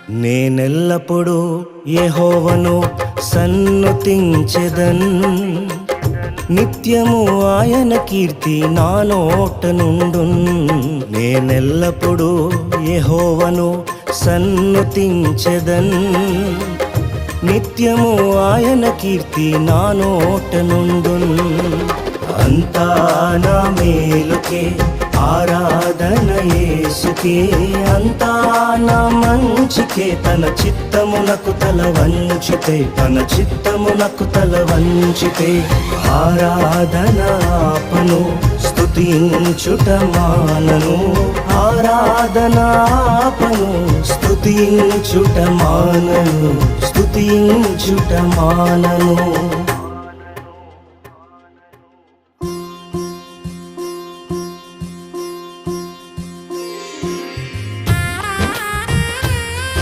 నేనెల్లప్పుడూ యెహోవాను సన్నుతించెదన్, నిత్యము ఆయన కీర్తి నా నోట నుండున్. నేనెల్లప్పుడూ యెహోవాను సన్నుతించెదన్, నిత్యము ఆయన కీర్తి నా నోట నుండున్. అంతా నా మేలుకే ఆరాధన యేసుకే, అంతా నా మంచికే. తన చిత్తమునకు తల వంచితే, తన చిత్తమునకు తల వంచితే ఆరాధన ఆపను, స్తుతించుట మానను. ఆరాధన ఆపను, స్తుతించుట మానను, స్తుతించుట మానను.